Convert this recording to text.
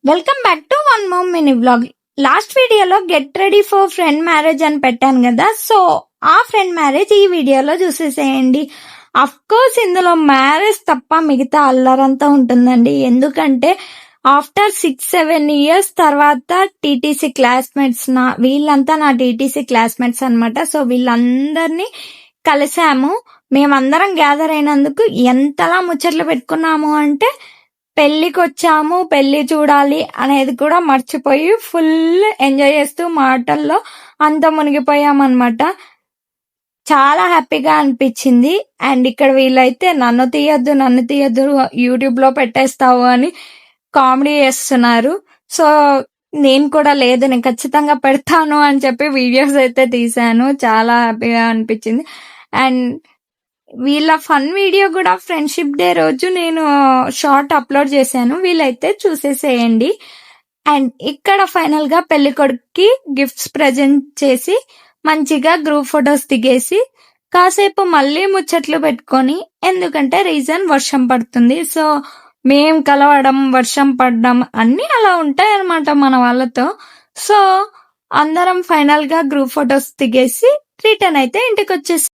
Welcome back to one more mini vlog. Last వీడియోలో get ready for friend marriage అని పెట్టాను కదా, so ఆ ఫ్రెండ్ మ్యారేజ్ ఈ వీడియోలో చూసేసేయండి. అఫ్ కోర్స్ ఇందులో మ్యారేజ్ తప్ప మిగతా అల్లరంతా ఉంటుందండి. ఎందుకంటే ఆఫ్టర్ 6-7 years తర్వాత టీటీసీ క్లాస్మేట్స్ వీళ్ళంతా నా టీటీసీ క్లాస్మేట్స్ అన్నమాట. సో వీళ్ళందరినీ కలిసాము. మేమందరం గ్యాదర్ అయినందుకు ఎంతలా ముచ్చట్లు పెట్టుకున్నాము అంటే పెళ్లికి వచ్చాము, పెళ్లి చూడాలి అనేది కూడా మర్చిపోయి ఫుల్ ఎంజాయ్ చేస్తూ మాటల్లో అంత మునిగిపోయామన్నమాట. చాలా హ్యాపీగా అనిపించింది. అండ్ ఇక్కడ వీళ్ళైతే నన్ను తీయద్దు యూట్యూబ్ లో పెట్టేస్తావు అని కామెడీ చేస్తున్నారు. సో నేను కూడా లేదు, నేను ఖచ్చితంగా పెడతాను అని చెప్పి వీడియోస్ అయితే తీసాను. చాలా హ్యాపీగా అనిపించింది. అండ్ వీళ్ళ ఫన్ వీడియో కూడా ఫ్రెండ్షిప్ డే రోజు నేను షార్ట్ అప్లోడ్ చేశాను, వీళ్ళైతే చూసేసేయండి. అండ్ ఇక్కడ ఫైనల్ గా పెళ్లి కొడుకుకి గిఫ్ట్స్ ప్రెజెంట్ చేసి మంచిగా గ్రూప్ ఫొటోస్ దిగేసి కాసేపు మళ్ళీ ముచ్చట్లు పెట్టుకొని, ఎందుకంటే రీజన్ వర్షం పడుతుంది. సో మేం కలవడం, వర్షం పడడం అన్ని అలా ఉంటాయి అన్నమాట మన వాళ్ళతో. సో అందరం ఫైనల్ గా గ్రూప్ ఫొటోస్ దిగేసి రిటర్న్ అయితే ఇంటికి వచ్చేసి